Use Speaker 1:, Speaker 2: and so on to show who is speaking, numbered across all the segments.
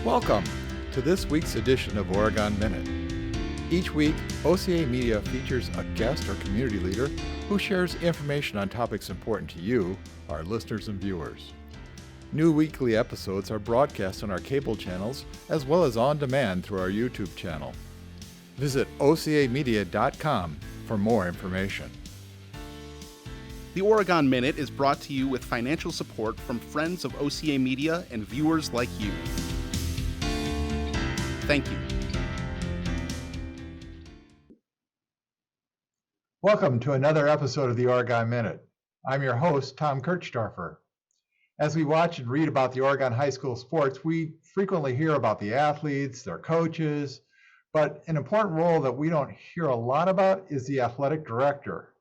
Speaker 1: Welcome to this week's edition of Oregon Minute. Each week, OCA Media features a guest or community leader who shares information on topics important to you, our listeners and viewers. New weekly episodes are broadcast on our cable channels as well as on demand through our YouTube channel. Visit ocamedia.com for more information.
Speaker 2: The Oregon Minute is brought to you with financial support from friends of OCA Media and viewers like you. Thank you.
Speaker 1: Welcome to another episode of the Oregon Minute. I'm your host, Tom Kirchdoerfer. As we watch and read about the Oregon high school sports, we frequently hear about the athletes, their coaches, but an important role that we don't hear a lot about is the athletic director.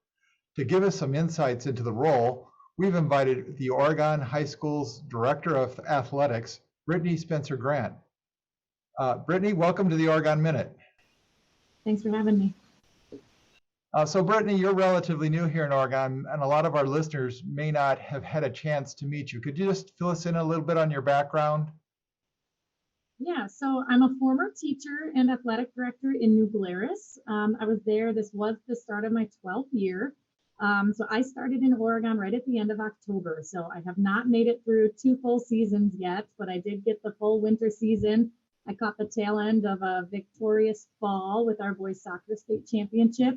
Speaker 1: To give us some insights into the role, we've invited the Oregon High School's Director of Athletics, Brittany Spencer Grant. Brittany, welcome to the Oregon Minute.
Speaker 3: Thanks for having me.
Speaker 1: So Brittany, you're relatively new here in Oregon, and a lot of our listeners may not have had a chance to meet you. Could you just fill us in a little bit on your background?
Speaker 3: Yeah, so I'm a former teacher and athletic director in New Glarus. I was there, this was the start of my 12th year. So I started in Oregon right at the end of October. So I have not made it through 2 full seasons yet, but I did get the full winter season. I caught the tail end of a victorious fall with our boys soccer state championship,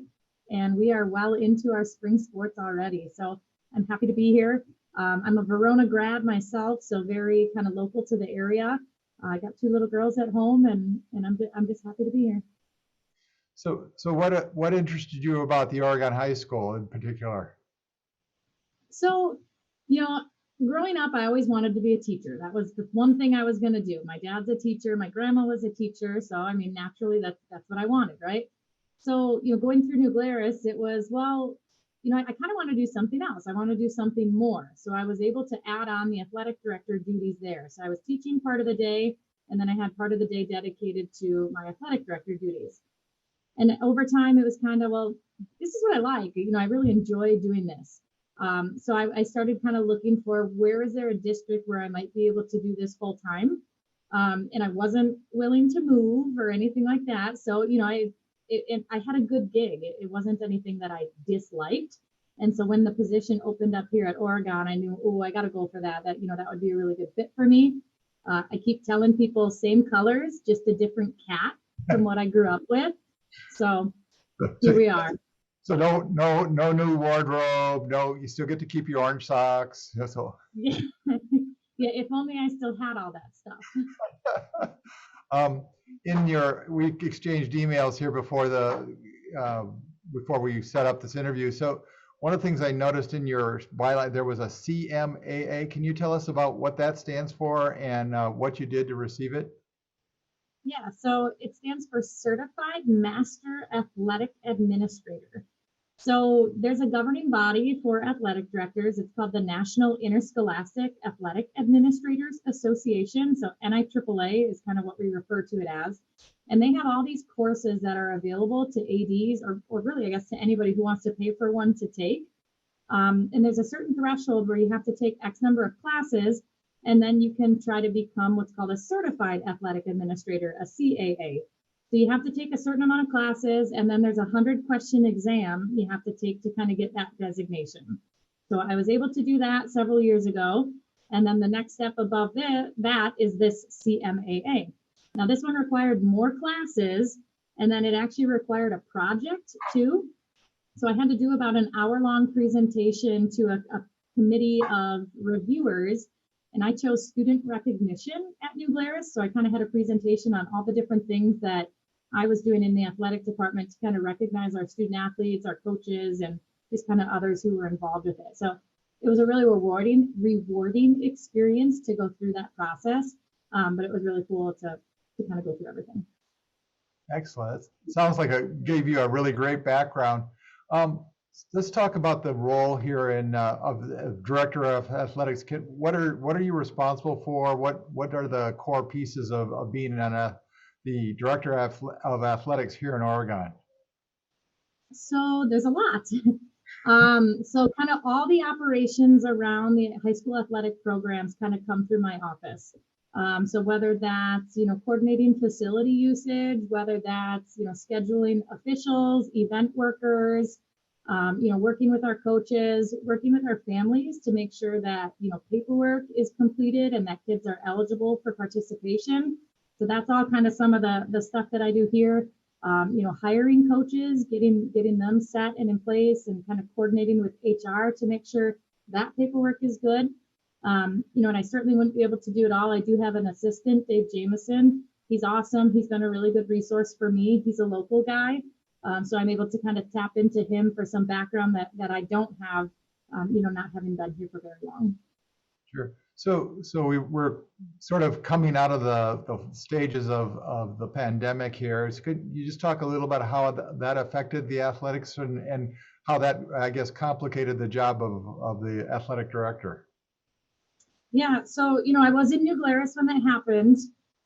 Speaker 3: and we are well into our spring sports already. So I'm happy to be here. I'm a Verona grad myself, so very kind of local to the area. I got 2 little girls at home, and I'm just happy to be here.
Speaker 1: So what interested you about the Oregon High School in particular?
Speaker 3: So, growing up, I always wanted to be a teacher. That was the one thing I was going to do. My dad's a teacher. My grandma was a teacher. So, naturally, that's what I wanted, right? So, going through New Glarus, it was, I kind of want to do something else. I want to do something more. So I was able to add on the athletic director duties there. So I was teaching part of the day, and then I had part of the day dedicated to my athletic director duties. And over time, it was kind of, this is what I like. I really enjoy doing this. So I started kind of looking for where is there a district where I might be able to do this full time. And I wasn't willing to move or anything like that. So, I had a good gig. It wasn't anything that I disliked. And so when the position opened up here at Oregon, I knew, I got to go for that. That would be a really good fit for me. I keep telling people same colors, just a different cat from what I grew up with. So here we are.
Speaker 1: So no new wardrobe. No, you still get to keep your orange socks. That's all.
Speaker 3: Yeah, if only I still had all that stuff.
Speaker 1: We exchanged emails here before we set up this interview. So one of the things I noticed in your byline, there was a CMAA. Can you tell us about what that stands for and what you did to receive it?
Speaker 3: Yeah, so it stands for Certified Master Athletic Administrator. So there's a governing body for athletic directors. It's called the National Interscholastic Athletic Administrators Association. So NIAAA is kind of what we refer to it as. And they have all these courses that are available to ADs or really, I guess, to anybody who wants to pay for one to take. And there's a certain threshold where you have to take X number of classes, and then you can try to become what's called a Certified Athletic Administrator, a CAA. So you have to take a certain amount of classes, and then there's a 100-question exam you have to take to kind of get that designation. So I was able to do that several years ago. And then the next step above that is this CMAA. Now this one required more classes, and then it actually required a project too. So I had to do about an hour-long presentation to a committee of reviewers. And I chose student recognition at New Glarus. So I kind of had a presentation on all the different things that I was doing in the athletic department to kind of recognize our student athletes, our coaches, and just kind of others who were involved with it. So it was a really rewarding experience to go through that process. But it was really cool to kind of go through everything.
Speaker 1: Excellent. It sounds like it gave you a really great background. Let's talk about the role here of the Director of Athletics. What are you responsible for? What are the core pieces of being the Director of Athletics here in Oregon?
Speaker 3: So there's a lot. So kind of all the operations around the high school athletic programs kind of come through my office. So whether that's, coordinating facility usage, whether that's, scheduling officials, event workers, working with our coaches, working with our families to make sure that, paperwork is completed and that kids are eligible for participation. So that's all kind of some of the stuff that I do here. Hiring coaches, getting them set and in place, and kind of coordinating with HR to make sure that paperwork is good. And I certainly wouldn't be able to do it all. I do have an assistant, Dave Jameson. He's awesome. He's been a really good resource for me. He's a local guy. So I'm able to kind of tap into him for some background that I don't have, not having been here for very long.
Speaker 1: Sure. So we're sort of coming out of the stages of the pandemic here. Could you just talk a little about how that affected the athletics and how that, I guess, complicated the job of the athletic director?
Speaker 3: Yeah, so, I was in New Glarus when that happened.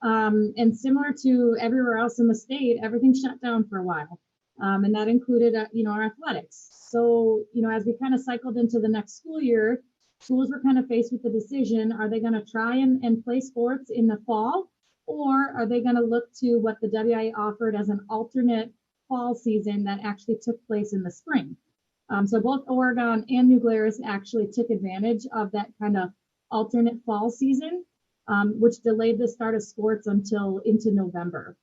Speaker 3: And similar to everywhere else in the state, everything shut down for a while. And that included, our athletics. So, as we kind of cycled into the next school year, schools were kind of faced with the decision, are they going to try and play sports in the fall, or are they going to look to what the WIAA offered as an alternate fall season that actually took place in the spring? So both Oregon and New Glarus actually took advantage of that kind of alternate fall season, which delayed the start of sports until into November.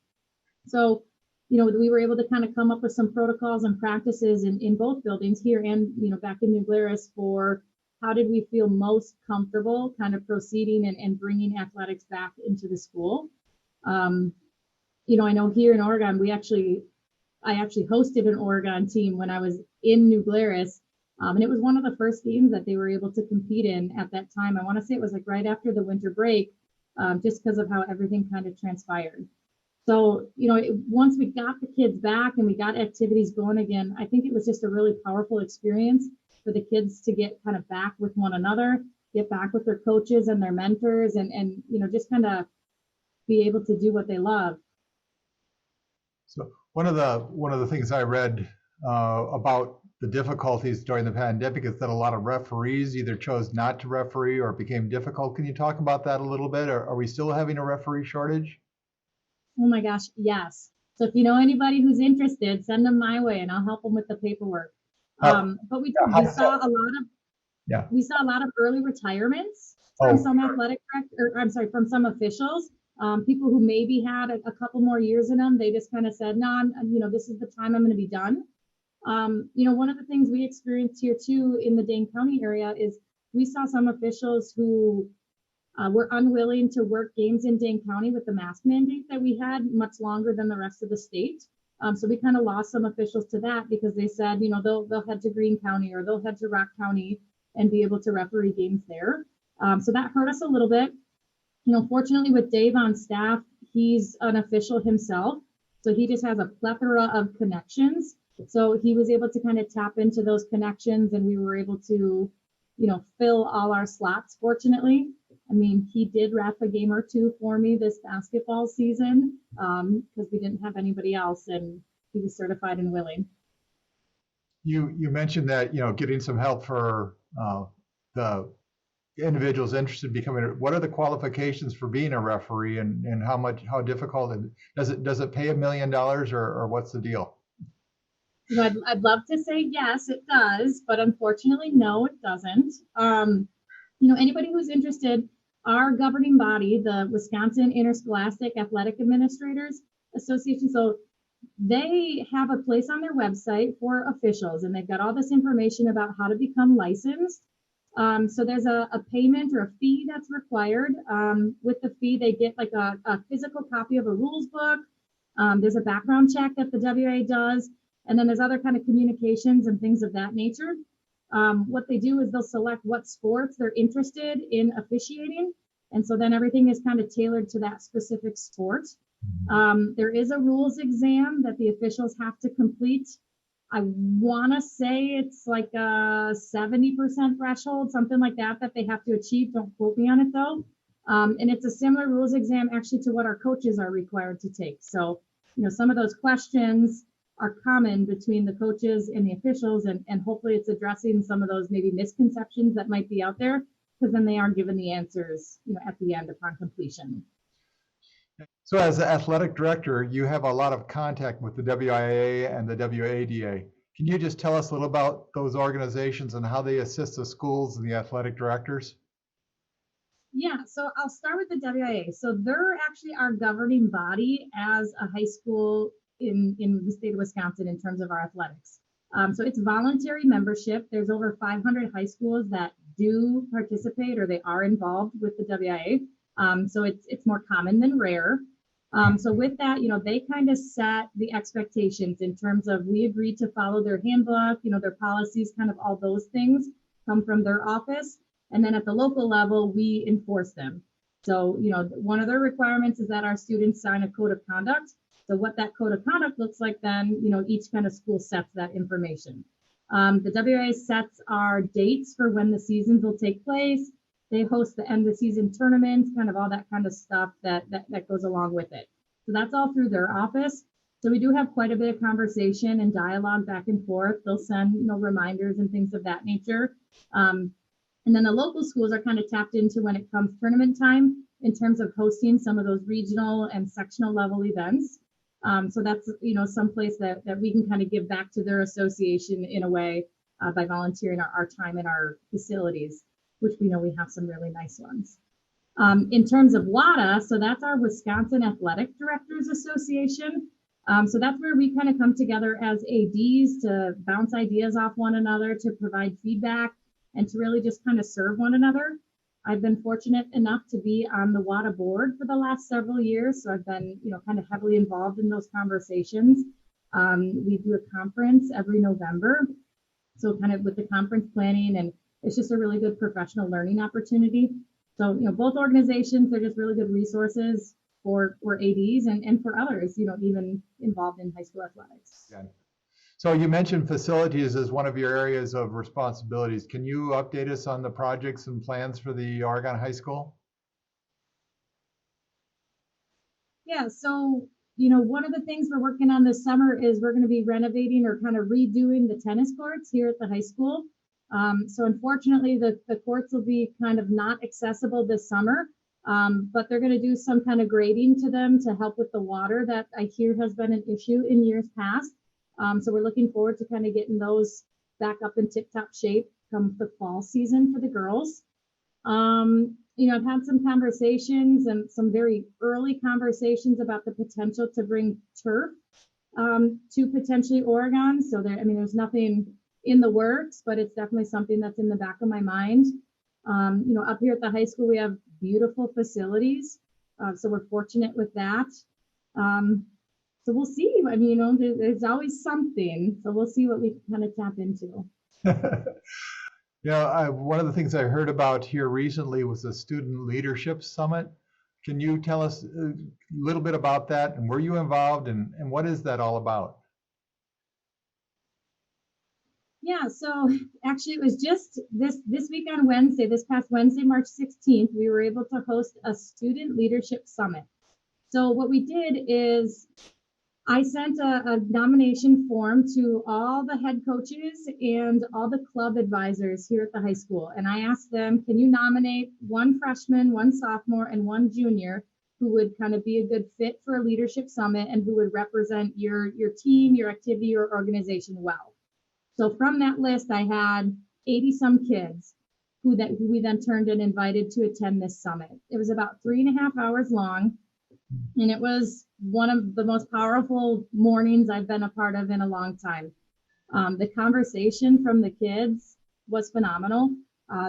Speaker 3: So, we were able to kind of come up with some protocols and practices in both buildings here and, back in New Glarus for how did we feel most comfortable kind of proceeding and bringing athletics back into the school. I know here in Oregon, I actually hosted an Oregon team when I was in New Glarus. And it was one of the first games that they were able to compete in at that time. I want to say it was like right after the winter break, just because of how everything kind of transpired. So, once we got the kids back and we got activities going again, I think it was just a really powerful experience for the kids to get kind of back with one another, get back with their coaches and their mentors, and just kind of be able to do what they love.
Speaker 1: So one of the things I read about the difficulties during the pandemic is that a lot of referees either chose not to referee or it became difficult. Can you talk about that a little bit? Or are we still having a referee shortage?
Speaker 3: Oh my gosh, yes. So if you know anybody who's interested, send them my way and I'll help them with the paperwork. But we saw a lot of early retirements from some from some officials. People who maybe had a couple more years in them, they just kind of said, no, this is the time I'm going to be done. One of the things we experienced here too in the Dane County area is we saw some officials who were unwilling to work games in Dane County with the mask mandate that we had much longer than the rest of the state. So we kind of lost some officials to that because they said, they'll head to Greene County or they'll head to Rock County and be able to referee games there. So that hurt us a little bit. Fortunately with Dave on staff, he's an official himself. So he just has a plethora of connections. So he was able to kind of tap into those connections and we were able to, fill all our slots, fortunately. I mean, he did ref a game or two for me this basketball season because we didn't have anybody else and he was certified and willing.
Speaker 1: You mentioned that, getting some help for the individuals interested in becoming, what are the qualifications for being a referee and how difficult does it pay $1 million or what's the deal?
Speaker 3: I'd love to say yes, it does, but unfortunately, no, it doesn't. Anybody who's interested, our governing body, the Wisconsin Interscholastic Athletic Administrators Association, so they have a place on their website for officials, and they've got all this information about how to become licensed. So there's a payment or a fee that's required. With the fee, they get like a physical copy of a rules book. There's a background check that the WIAA does, and then there's other kind of communications and things of that nature. What they do is they'll select what sports they're interested in officiating. And so then everything is kind of tailored to that specific sport. There is a rules exam that the officials have to complete. I want to say it's like a 70% threshold, something like that they have to achieve. Don't quote me on it though. And it's a similar rules exam actually to what our coaches are required to take. So, some of those questions are common between the coaches and the officials, and hopefully it's addressing some of those maybe misconceptions that might be out there. because then they are given the answers, at the end upon completion.
Speaker 1: So as the athletic director, you have a lot of contact with the WIAA and the WADA. Can you just tell us a little about those organizations and how they assist the schools and the athletic directors?
Speaker 3: Yeah, so I'll start with the WIAA. So they're actually our governing body as a high school in the state of Wisconsin in terms of our athletics. So it's voluntary membership. There's over 500 high schools that do participate or they are involved with the WIAA. So it's more common than rare. So with that, they kind of set the expectations in terms of we agreed to follow their handbook, their policies, kind of all those things come from their office. And then at the local level, we enforce them. So, one of their requirements is that our students sign a code of conduct. So what that code of conduct looks like then, each kind of school sets that information. The WIA sets our dates for when the seasons will take place. They host the end of the season tournaments, kind of all that kind of stuff that goes along with it. So that's all through their office. So we do have quite a bit of conversation and dialogue back and forth. They'll send, reminders and things of that nature. And then the local schools are kind of tapped into when it comes tournament time in terms of hosting some of those regional and sectional level events. So that's, some place that we can kind of give back to their association in a way by volunteering our time in our facilities, which we know we have some really nice ones. In terms of WIAA, so that's our Wisconsin Athletic Directors Association. So that's where we kind of come together as ADs to bounce ideas off one another, to provide feedback, and to really just kind of serve one another. I've been fortunate enough to be on the WIAA board for the last several years, so I've been, kind of heavily involved in those conversations. We do a conference every November, so kind of with the conference planning, and it's just a really good professional learning opportunity. So, both organizations are just really good resources for ADs and for others, even involved in high school athletics.
Speaker 1: Yeah. So you mentioned facilities as one of your areas of responsibilities. Can you update us on the projects and plans for the Oregon High School?
Speaker 3: Yeah, so, one of the things we're working on this summer is we're going to be renovating or kind of redoing the tennis courts here at the high school. So unfortunately, the courts will be kind of not accessible this summer, but they're going to do some kind of grading to them to help with the water that I hear has been an issue in years past. So we're looking forward to kind of getting those back up in tip-top shape come the fall season for the girls. I've had some conversations and some very early conversations about the potential to bring turf to potentially Oregon. So there's nothing in the works, but it's definitely something that's in the back of my mind. Up here at the high school, we have beautiful facilities. So we're fortunate with that. So we'll see. There's always something. So we'll see what we can kind of tap into.
Speaker 1: One of the things I heard about here recently was the Student Leadership Summit. Can you tell us a little bit about that, and were you involved, and what is that all about?
Speaker 3: Yeah, so actually it was just this week on Wednesday, this past Wednesday, March 16th, we were able to host a Student Leadership Summit. So what we did is I sent a nomination form to all the head coaches and all the club advisors here at the high school. And I asked them, can you nominate one freshman, one sophomore, and one junior who would kind of be a good fit for a leadership summit and who would represent your team, your activity, your organization well. So from that list, I had 80 some kids who we then turned and invited to attend this summit. It was about 3.5 hours long. And it was one of the most powerful mornings I've been a part of in a long time. The conversation from the kids was phenomenal.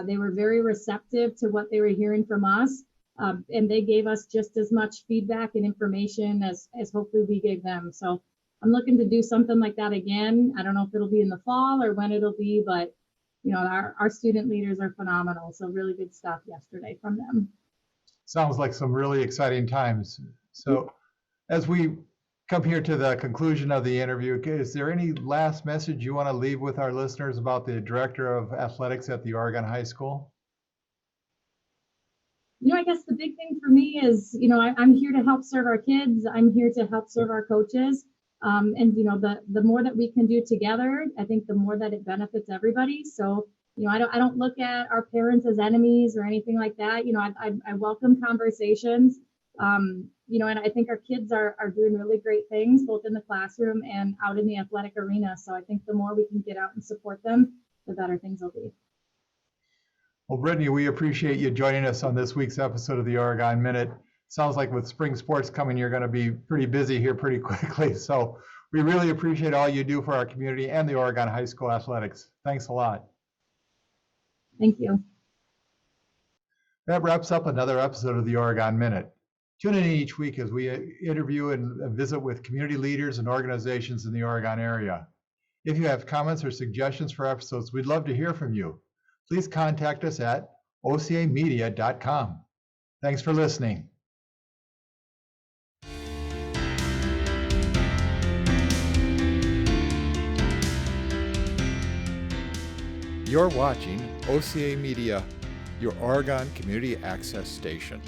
Speaker 3: They were very receptive to what they were hearing from us. And they gave us just as much feedback and information as hopefully we gave them. So I'm looking to do something like that again. I don't know if it'll be in the fall or when it'll be, but our student leaders are phenomenal. So really good stuff yesterday from them.
Speaker 1: Sounds like some really exciting times. So as we come here to the conclusion of the interview, is there any last message you want to leave with our listeners about the Director of Athletics at the Oregon High School?
Speaker 3: I guess the big thing for me is, I'm here to help serve our kids. I'm here to help serve our coaches. And the more that we can do together, I think the more that it benefits everybody. So, I don't look at our parents as enemies or anything like that. I welcome conversations. And I think our kids are doing really great things both in the classroom and out in the athletic arena. So I think the more we can get out and support them, the better things will be.
Speaker 1: Well, Brittany, we appreciate you joining us on this week's episode of the Oregon Minute. Sounds like with spring sports coming, you're going to be pretty busy here pretty quickly. So we really appreciate all you do for our community and the Oregon High School athletics. Thanks a lot.
Speaker 3: Thank you.
Speaker 1: That wraps up another episode of the Oregon Minute. Tune in each week as we interview and visit with community leaders and organizations in the Oregon area. If you have comments or suggestions for episodes, we'd love to hear from you. Please contact us at ocamedia.com. Thanks for listening.
Speaker 4: You're watching OCA Media, your Oregon Community Access Station.